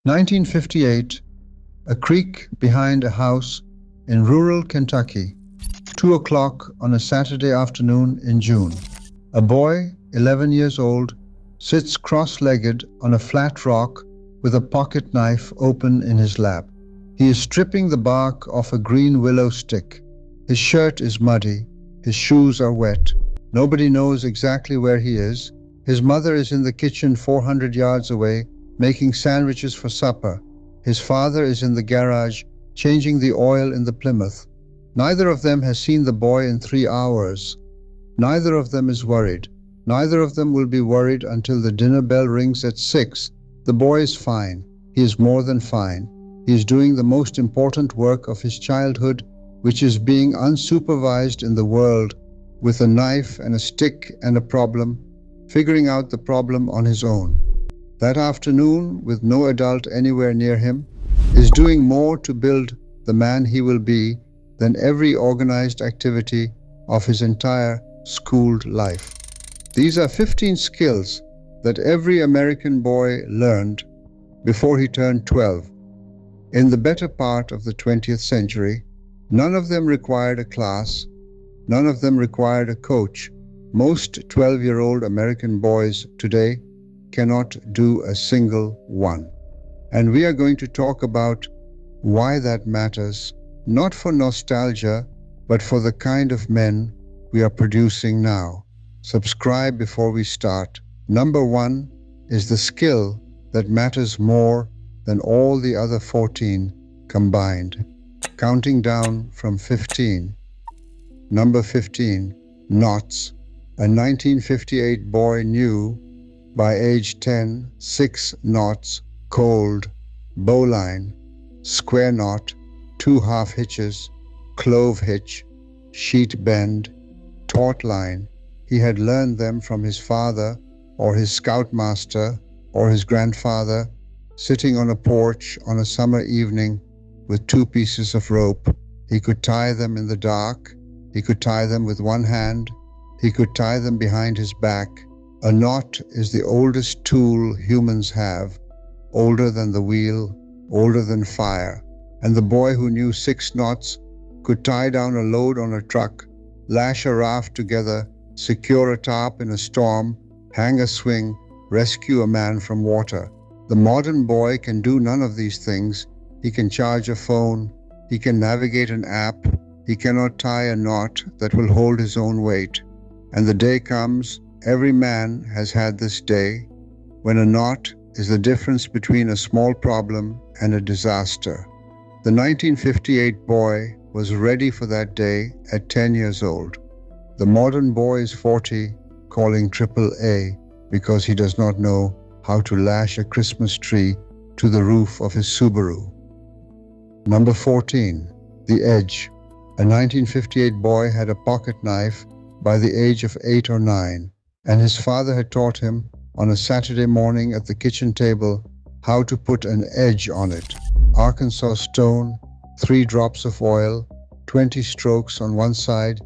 1958, a creek behind a house in rural Kentucky, 2 o'clock on a Saturday afternoon in June. A boy, 11 years old, sits cross-legged on a flat rock with a pocket knife open in his lap. He is stripping the bark off a green willow stick. His shirt is muddy, his shoes are wet. Nobody knows exactly where he is. His mother is in the kitchen 400 yards away, making sandwiches for supper. His father is in the garage, changing the oil in the Plymouth. Neither of them has seen the boy in 3 hours. Neither of them is worried. Neither of them will be worried until the dinner bell rings at 6. The boy is fine. He is more than fine. He is doing the most important work of his childhood, which is being unsupervised in the world, with a knife and a stick and a problem, figuring out the problem on his own. That afternoon, with no adult anywhere near him, is doing more to build the man he will be than every organized activity of his entire schooled life. These are 15 skills that every American boy learned before he turned 12. In the better part of the 20th century, none of them required a class, none of them required a coach. Most 12-year-old American boys today cannot do a single one. And we are going to talk about why that matters, not for nostalgia, but for the kind of men we are producing now. Subscribe before we start. Number 1 is the skill that matters more than all the other 14 combined. Counting down from 15. Number 15, knots. A 1958 boy knew, by age 10, 6 knots, cold, bowline, square knot, 2 half hitches, clove hitch, sheet bend, taut line. He had learned them from his father or his scoutmaster or his grandfather, sitting on a porch on a summer evening with 2 pieces of rope. He could tie them in the dark. He could tie them with one hand. He could tie them behind his back. A knot is the oldest tool humans have, older than the wheel, older than fire. And the boy who knew 6 knots could tie down a load on a truck, lash a raft together, secure a tarp in a storm, hang a swing, rescue a man from water. The modern boy can do none of these things. He can charge a phone. He can navigate an app. He cannot tie a knot that will hold his own weight. And the day comes, every man has had this day, when a knot is the difference between a small problem and a disaster. The 1958 boy was ready for that day at 10 years old. The modern boy is 40, calling AAA because he does not know how to lash a Christmas tree to the roof of his Subaru. Number 14, the edge. A 1958 boy had a pocket knife by the age of 8 or 9, and his father had taught him on a Saturday morning at the kitchen table how to put an edge on it. Arkansas stone, 3 drops of oil, 20 strokes on one side,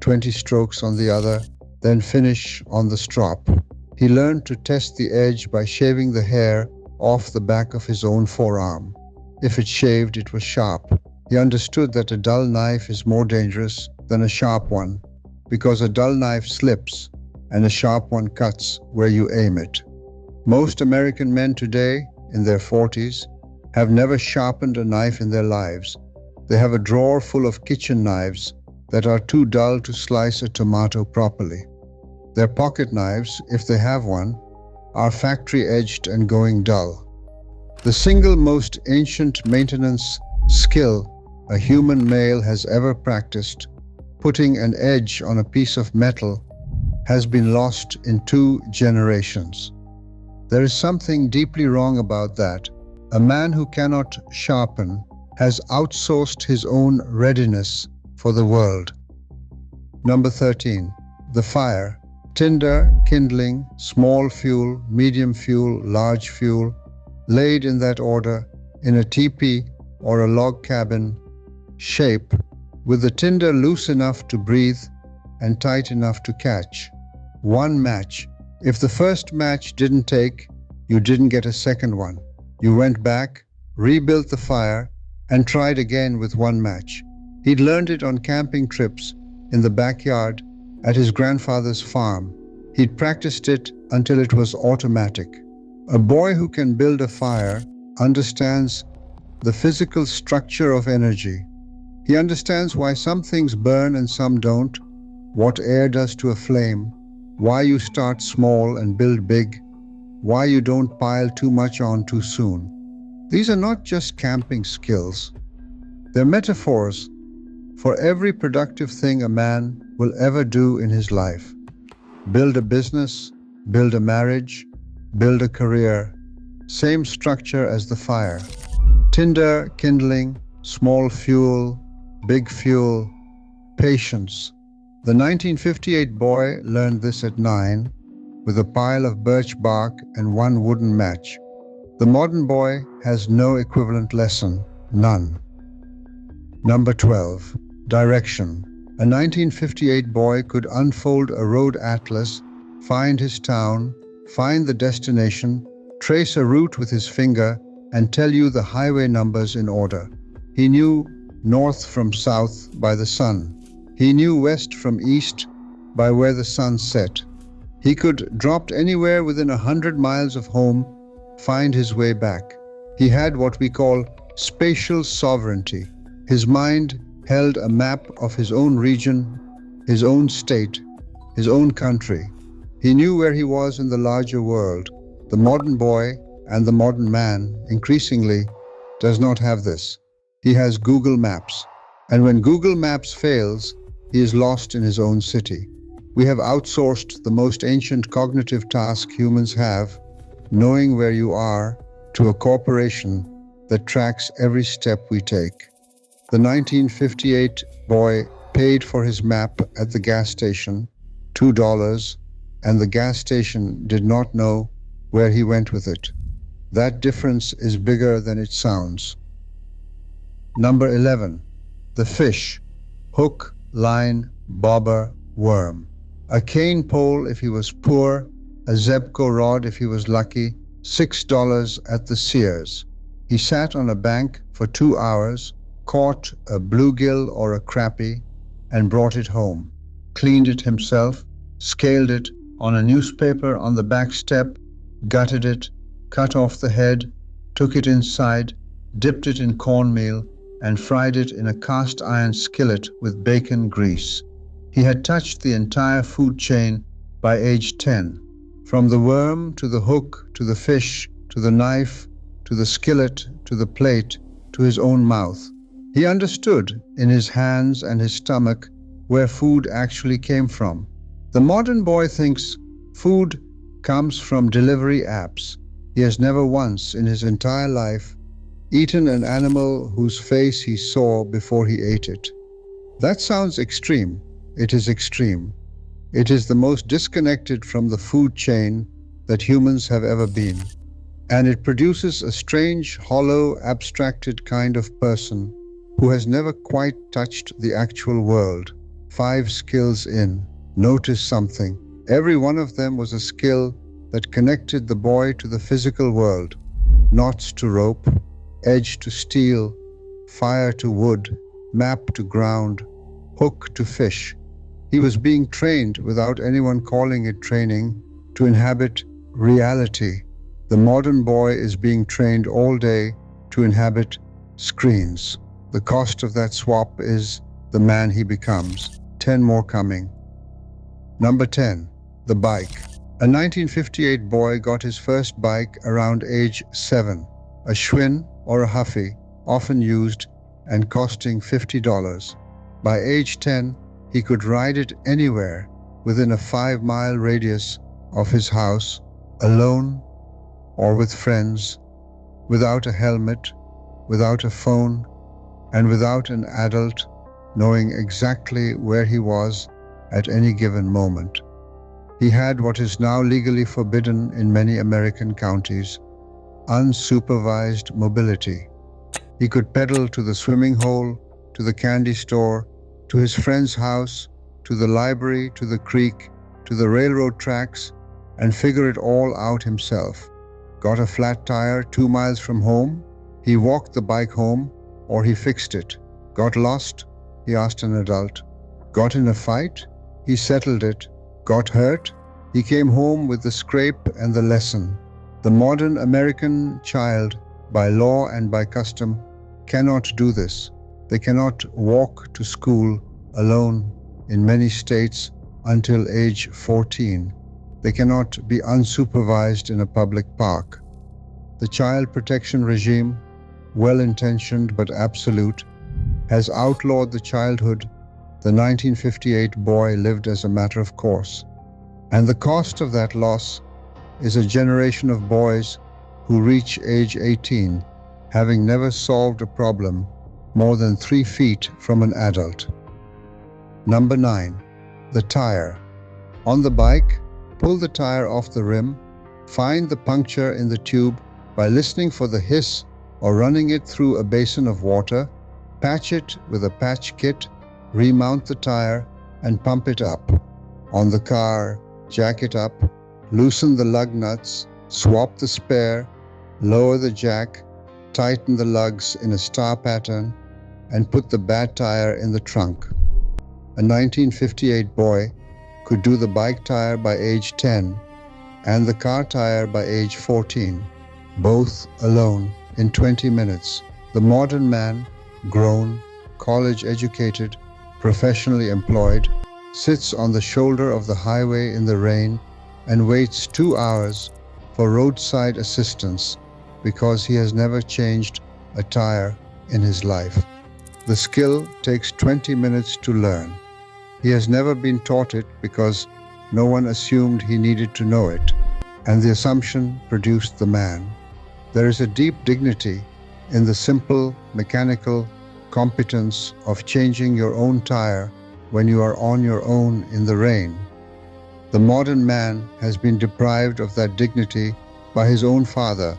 20 strokes on the other, then finish on the strop. He learned to test the edge by shaving the hair off the back of his own forearm. If it shaved, it was sharp. He understood that a dull knife is more dangerous than a sharp one, because a dull knife slips and a sharp one cuts where you aim it. Most American men today, in their 40s, have never sharpened a knife in their lives. They have a drawer full of kitchen knives that are too dull to slice a tomato properly. Their pocket knives, if they have one, are factory-edged and going dull. The single most ancient maintenance skill a human male has ever practiced, putting an edge on a piece of metal, has been lost in 2 generations. There is something deeply wrong about that. A man who cannot sharpen has outsourced his own readiness for the world. Number 13, the fire. Tinder, kindling, small fuel, medium fuel, large fuel, laid in that order in a teepee or a log cabin shape, with the tinder loose enough to breathe and tight enough to catch. 1 match. If the first match didn't take, you didn't get a second one. You went back, rebuilt the fire, and tried again with one match. He'd learned it on camping trips, in the backyard, at his grandfather's farm. He'd practiced it until it was automatic. A boy who can build a fire understands the physical structure of energy. He understands why some things burn and some don't, what air does to a flame, why you start small and build big, why you don't pile too much on too soon. These are not just camping skills. They're metaphors for every productive thing a man will ever do in his life. Build a business, build a marriage, build a career. Same structure as the fire. Tinder, kindling, small fuel, big fuel, patience. The 1958 boy learned this at 9 with a pile of birch bark and one wooden match. The modern boy has no equivalent lesson, none. Number 12. Direction. A 1958 boy could unfold a road atlas, find his town, find the destination, trace a route with his finger, and tell you the highway numbers in order. He knew north from south by the sun. He knew west from east by where the sun set. He could, dropped anywhere within 100 miles of home, find his way back. He had what we call spatial sovereignty. His mind held a map of his own region, his own state, his own country. He knew where he was in the larger world. The modern boy and the modern man, increasingly, does not have this. He has Google Maps. And when Google Maps fails, he is lost in his own city. We have outsourced the most ancient cognitive task humans have, knowing where you are, to a corporation that tracks every step we take. The 1958 boy paid for his map at the gas station, $2, and the gas station did not know where he went with it. That difference is bigger than it sounds. Number 11. The fish. Hook, line, bobber, worm. A cane pole if he was poor, a Zebco rod if he was lucky, $6 at the Sears. He sat on a bank for 2 hours, caught a bluegill or a crappie, and brought it home. Cleaned it himself, scaled it on a newspaper on the back step, gutted it, cut off the head, took it inside, dipped it in cornmeal, and fried it in a cast iron skillet with bacon grease. He had touched the entire food chain by age 10. From the worm to the hook to the fish to the knife to the skillet to the plate to his own mouth. He understood in his hands and his stomach where food actually came from. The modern boy thinks food comes from delivery apps. He has never once in his entire life eaten an animal whose face he saw before he ate it. That sounds extreme. It is extreme. It is the most disconnected from the food chain that humans have ever been. And it produces a strange, hollow, abstracted kind of person who has never quite touched the actual world. 5 skills in. Notice something. Every one of them was a skill that connected the boy to the physical world. Knots to rope, edge to steel, fire to wood, map to ground, hook to fish. He was being trained, without anyone calling it training, to inhabit reality. The modern boy is being trained all day to inhabit screens. The cost of that swap is the man he becomes. 10 more coming. Number 10. The bike. A 1958 boy got his first bike around age 7. A Schwinn or a Huffy, often used and costing $50. By age 10, he could ride it anywhere within a 5-mile radius of his house, alone or with friends, without a helmet, without a phone, and without an adult knowing exactly where he was at any given moment. He had what is now legally forbidden in many American counties, unsupervised mobility. He could pedal to the swimming hole, to the candy store, to his friend's house, to the library, to the creek, to the railroad tracks, and figure it all out himself. got a flat tire 2 miles from home, he walked the bike home, or he fixed it. Got lost, he asked an adult. Got in a fight, he settled it. Got hurt, he came home with the scrape and the lesson. The modern American child, by law and by custom, cannot do this. They cannot walk to school alone in many states until age 14. They cannot be unsupervised in a public park. The child protection regime, well-intentioned but absolute, has outlawed the childhood the 1958 boy lived as a matter of course. And the cost of that loss is a generation of boys who reach age 18, having never solved a problem more than 3 feet from an adult. Number 9. The tire. On the bike, pull the tire off the rim, find the puncture in the tube by listening for the hiss or running it through a basin of water, patch it with a patch kit, remount the tire and pump it up. On the car, jack it up, loosen the lug nuts, swap the spare, lower the jack, tighten the lugs in a star pattern, and put the bad tire in the trunk. A 1958 boy could do the bike tire by age 10 and the car tire by age 14, both alone in 20 minutes. The modern man, grown, college-educated, professionally employed, sits on the shoulder of the highway in the rain and waits 2 hours for roadside assistance because he has never changed a tire in his life. The skill takes 20 minutes to learn. He has never been taught it because no one assumed he needed to know it, and the assumption produced the man. There is a deep dignity in the simple, mechanical competence of changing your own tire when you are on your own in the rain. The modern man has been deprived of that dignity by his own father,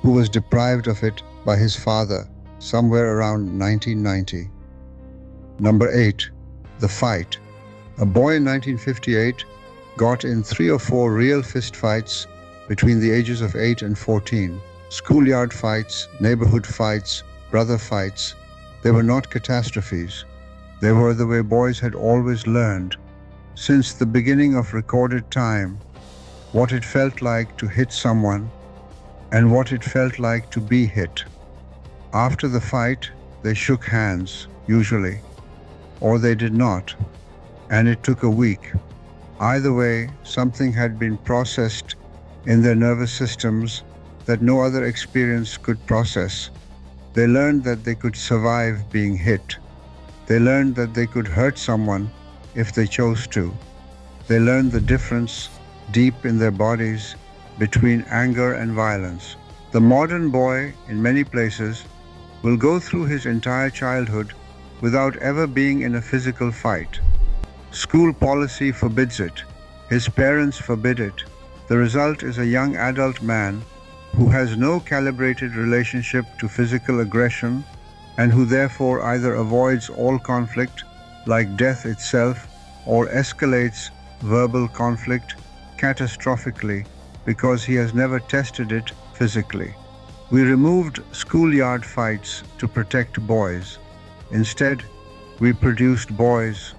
who was deprived of it by his father somewhere around 1990. Number 8. The fight. A boy in 1958 got in 3 or 4 real fist fights between the ages of 8 and 14. Schoolyard fights, neighborhood fights, brother fights. They were not catastrophes. They were the way boys had always learned, since the beginning of recorded time, what it felt like to hit someone and what it felt like to be hit. After the fight, they shook hands, usually, or they did not, and it took a week. Either way, something had been processed in their nervous systems that no other experience could process. They learned that they could survive being hit. They learned that they could hurt someone if they chose to. They learned the difference deep in their bodies between anger and violence. The modern boy, in many places, will go through his entire childhood without ever being in a physical fight. School policy forbids it. His parents forbid it. The result is a young adult man who has no calibrated relationship to physical aggression and who therefore either avoids all conflict, like death itself, or escalates verbal conflict catastrophically because he has never tested it physically. We removed schoolyard fights to protect boys. Instead, we produced boys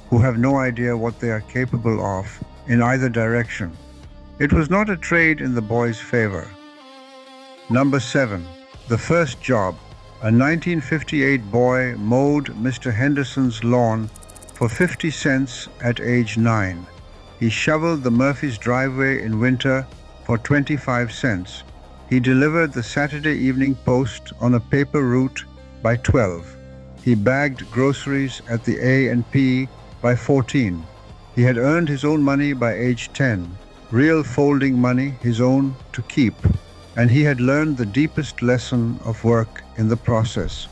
who have no idea what they are capable of in either direction. It was not a trade in the boy's favor. Number 7. The first job. A 1958 boy mowed Mr. Henderson's lawn for 50 cents at age 9. He shoveled the Murphy's driveway in winter for 25 cents. He delivered the Saturday Evening Post on a paper route by 12. He bagged groceries at the A&P by 14. He had earned his own money by age 10, real folding money, his own to keep. And he had learned the deepest lesson of work in the process,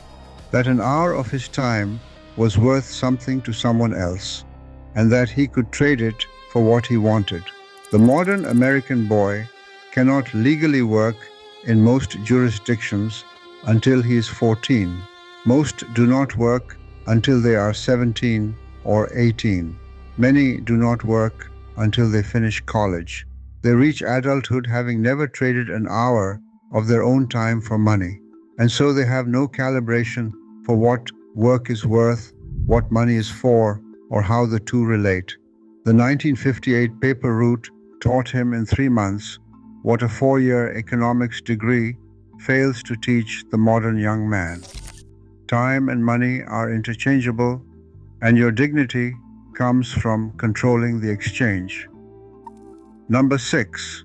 that an hour of his time was worth something to someone else, and that he could trade it for what he wanted. The modern American boy cannot legally work in most jurisdictions until he is 14. Most do not work until they are 17 or 18. Many do not work until they finish college. They reach adulthood having never traded an hour of their own time for money. And so they have no calibration for what work is worth, what money is for, or how the two relate. The 1958 paper route taught him in 3 months what a 4-year economics degree fails to teach the modern young man. Time and money are interchangeable, and your dignity comes from controlling the exchange. Number 6.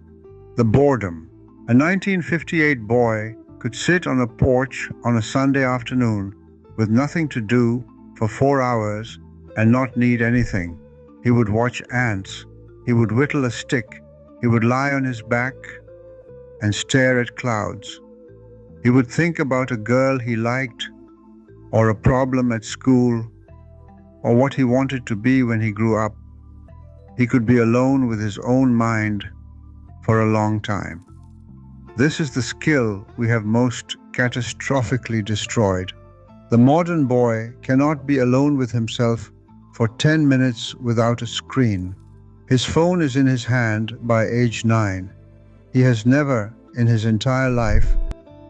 The boredom. A 1958 boy could sit on a porch on a Sunday afternoon with nothing to do for 4 hours and not need anything. He would watch ants. He would whittle a stick. He would lie on his back and stare at clouds. He would think about a girl he liked, or a problem at school, or what he wanted to be when he grew up. He could be alone with his own mind for a long time. This is the skill we have most catastrophically destroyed. The modern boy cannot be alone with himself for 10 minutes without a screen. His phone is in his hand by age 9. He has never, in his entire life,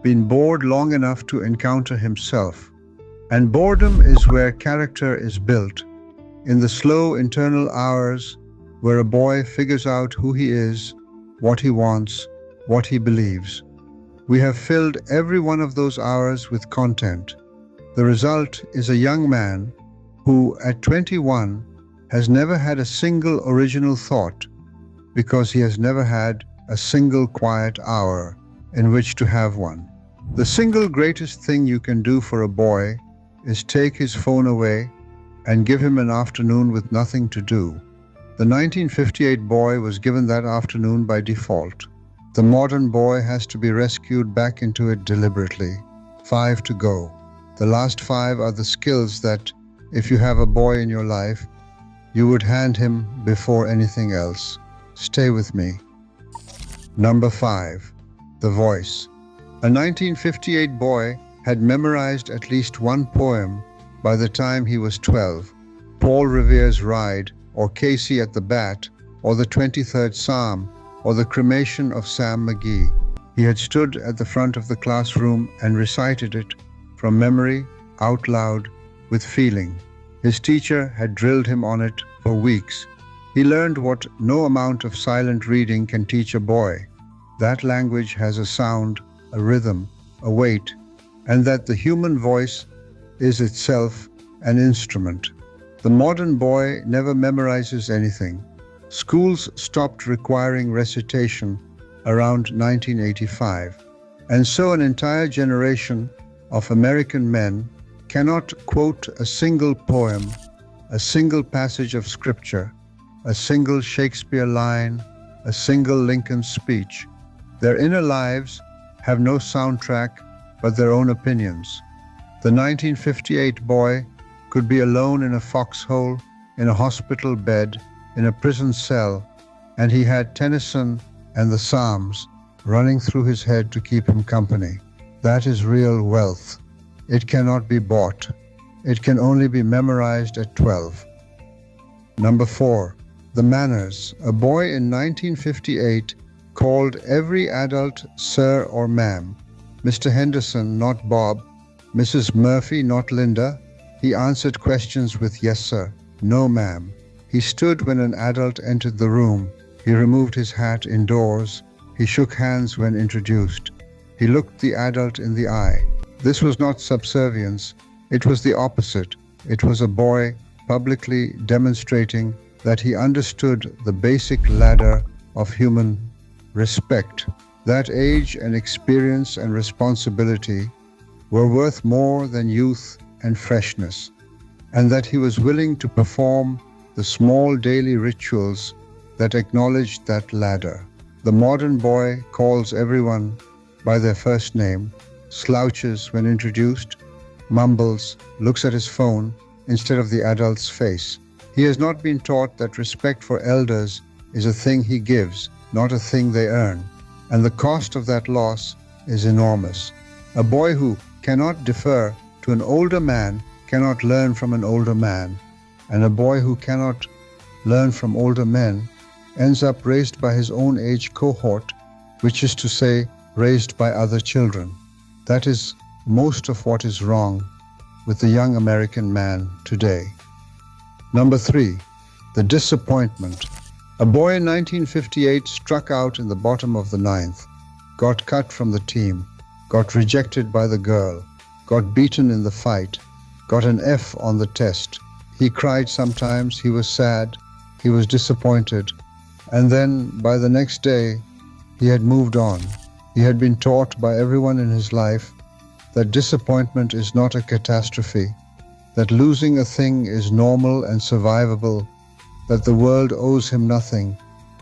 been bored long enough to encounter himself. And boredom is where character is built, in the slow internal hours where a boy figures out who he is, what he wants, what he believes. We have filled every one of those hours with content. The result is a young man who, at 21, has never had a single original thought because he has never had a single quiet hour in which to have one. The single greatest thing you can do for a boy is take his phone away and give him an afternoon with nothing to do. The 1958 boy was given that afternoon by default. The modern boy has to be rescued back into it deliberately. 5 to go. The last 5 are the skills that, if you have a boy in your life, you would hand him before anything else. Stay with me. Number 5. The voice. A 1958 boy had memorized at least one poem by the time he was 12. Paul Revere's Ride, or Casey at the Bat, or the 23rd Psalm, or the Cremation of Sam McGee. He had stood at the front of the classroom and recited it from memory, out loud, with feeling. His teacher had drilled him on it for weeks. He learned what no amount of silent reading can teach a boy. That language has a sound, a rhythm, a weight, and that the human voice is itself an instrument. The modern boy never memorizes anything. Schools stopped requiring recitation around 1985, and so an entire generation of American men cannot quote a single poem, a single passage of scripture, a single Shakespeare line, a single Lincoln speech. Their inner lives have no soundtrack but their own opinions. The 1958 boy could be alone in a foxhole, in a hospital bed, in a prison cell, and he had Tennyson and the Psalms running through his head to keep him company. That is real wealth. It cannot be bought. It can only be memorized at 12. Number 4. The manners. A boy in 1958 called every adult sir or ma'am. Mr. Henderson, not Bob. Mrs. Murphy, not Linda. He answered questions with yes, sir, no, ma'am. He stood when an adult entered the room. He removed his hat indoors. He shook hands when introduced. He looked the adult in the eye. This was not subservience. It was the opposite. It was a boy publicly demonstrating that he understood the basic ladder of human respect. That age and experience and responsibility were worth more than youth and freshness, and that he was willing to perform the small daily rituals that acknowledged that ladder. The modern boy calls everyone by their first name, slouches when introduced, mumbles, looks at his phone instead of the adult's face. He has not been taught that respect for elders is a thing he gives, not a thing they earn, and the cost of that loss is enormous. A boy who cannot defer to an older man cannot learn from an older man, and a boy who cannot learn from older men ends up raised by his own age cohort, which is to say, raised by other children. That is most of what is wrong with the young American man today. Number 3, the disappointment. A boy in 1958 struck out in the bottom of the ninth, got cut from the team, got rejected by the girl, got beaten in the fight, got an F on the test. He cried sometimes, he was sad, he was disappointed, and then by the next day, he had moved on. He had been taught by everyone in his life that disappointment is not a catastrophe, that losing a thing is normal and survivable, that the world owes him nothing,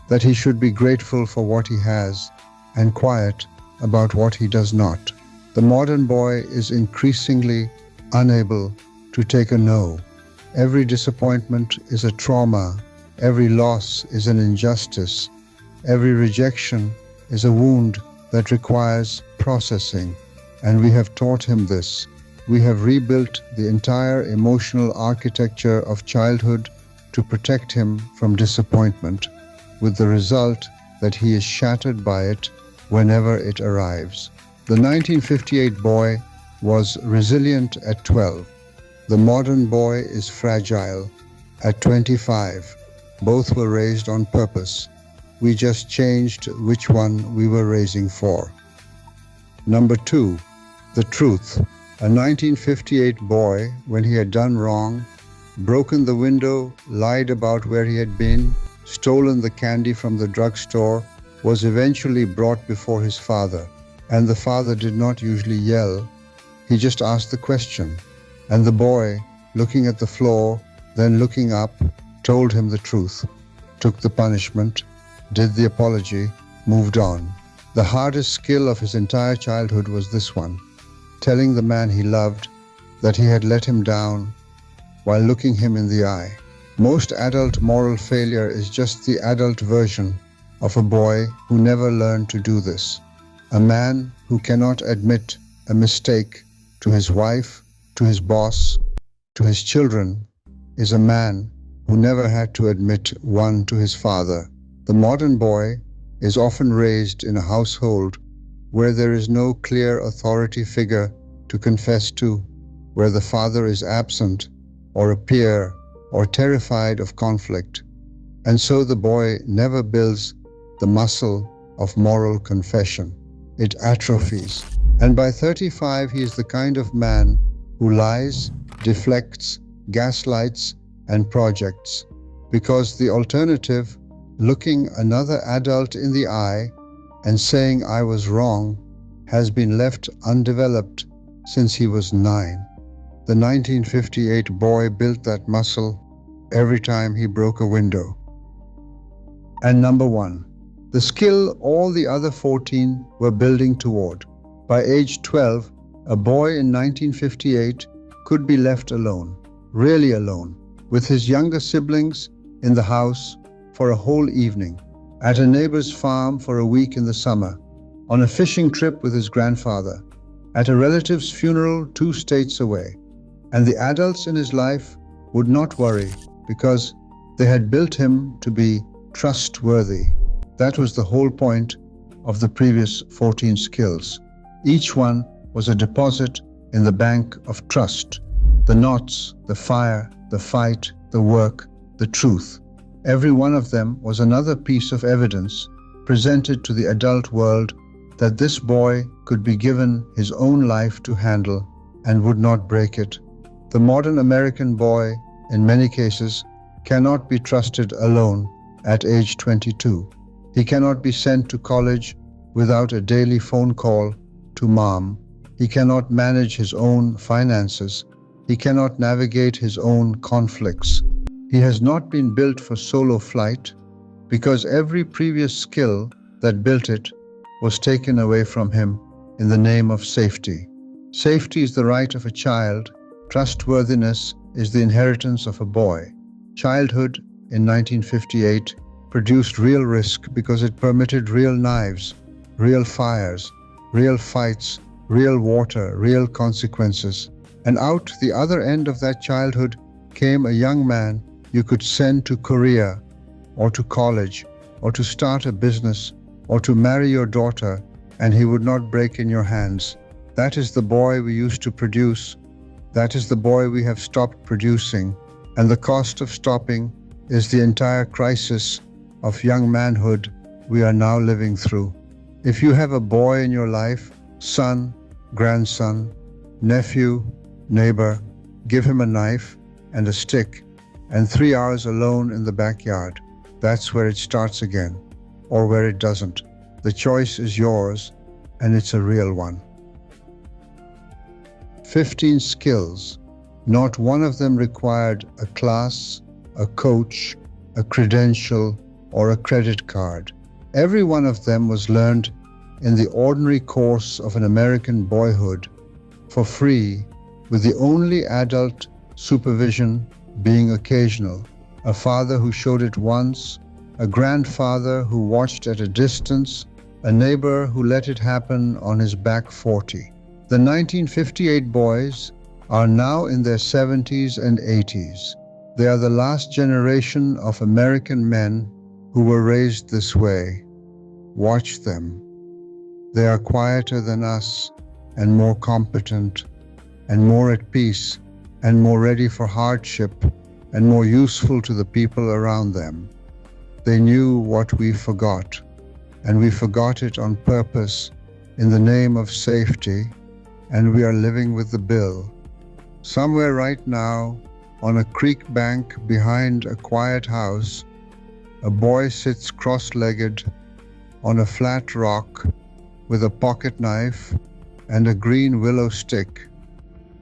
that he should be grateful for what he has and quiet about what he does not. The modern boy is increasingly unable to take a no. Every disappointment is a trauma. Every loss is an injustice. Every rejection is a wound that requires processing. And we have taught him this. We have rebuilt the entire emotional architecture of childhood to protect him from disappointment, with the result that he is shattered by it whenever it arrives. The 1958 boy was resilient at 12. The modern boy is fragile at 25. Both were raised on purpose. We just changed which one we were raising for. Number 2, the truth. A 1958 boy, when he had done wrong, broken the window, lied about where he had been, stolen the candy from the drugstore, was eventually brought before his father. And the father did not usually yell. He just asked the question. And the boy, looking at the floor, then looking up, told him the truth, took the punishment, did the apology, moved on. The hardest skill of his entire childhood was this one, telling the man he loved that he had let him down while looking him in the eye. Most adult moral failure is just the adult version of a boy who never learned to do this. A man who cannot admit a mistake to his wife, to his boss, to his children, is a man who never had to admit one to his father. The modern boy is often raised in a household where there is no clear authority figure to confess to, where the father is absent or a peer or terrified of conflict. And so the boy never builds the muscle of moral confession. It atrophies. And by 35, he is the kind of man who lies, deflects, gaslights, and projects. Because the alternative, looking another adult in the eye and saying I was wrong, has been left undeveloped since he was 9. The 1958 boy built that muscle every time he broke a window. And number 1, the skill all the other 14 were building toward. By age 12, a boy in 1958 could be left alone, really alone, with his younger siblings in the house for a whole evening, at a neighbor's farm for a week in the summer, on a fishing trip with his grandfather, at a relative's funeral 2 states away. And the adults in his life would not worry because they had built him to be trustworthy. That was the whole point of the previous 14 skills. Each one was a deposit in the bank of trust. The knots, the fire, the fight, the work, the truth. Every one of them was another piece of evidence presented to the adult world that this boy could be given his own life to handle and would not break it. The modern American boy, in many cases, cannot be trusted alone at age 22. He cannot be sent to college without a daily phone call to mom. He cannot manage his own finances. He cannot navigate his own conflicts. He has not been built for solo flight because every previous skill that built it was taken away from him in the name of safety. Safety is the right of a child. Trustworthiness is the inheritance of a boy. Childhood in 1958 produced real risk because it permitted real knives, real fires, real fights, real water, real consequences. And out the other end of that childhood came a young man you could send to Korea or to college or to start a business, or to marry your daughter, and he would not break in your hands. That is the boy we used to produce. That is the boy we have stopped producing. And the cost of stopping is the entire crisis of young manhood we are now living through. If you have a boy in your life, son, grandson, nephew, neighbor, give him a knife and a stick and 3 hours alone in the backyard. That's where it starts again, or where it doesn't. The choice is yours, and it's a real one. 15 skills. Not one of them required a class, a coach, a credential, or a credit card. Every one of them was learned in the ordinary course of an American boyhood, for free, with the only adult supervision being occasional. A father who showed it once, a grandfather who watched at a distance, a neighbor who let it happen on his back 40. The 1958 boys are now in their 70s and 80s. They are the last generation of American men who were raised this way. Watch them. They are quieter than us, and more competent, and more at peace, and more ready for hardship, and more useful to the people around them. They knew what we forgot, and we forgot it on purpose in the name of safety, and we are living with the bill. Somewhere right now, on a creek bank behind a quiet house, a boy sits cross-legged on a flat rock with a pocket knife and a green willow stick.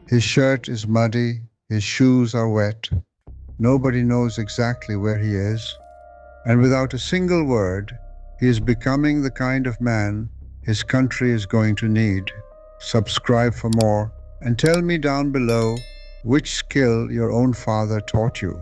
His shirt is muddy, his shoes are wet. Nobody knows exactly where he is, and without a single word, he is becoming the kind of man his country is going to need. Subscribe for more, and tell me down below which skill your own father taught you.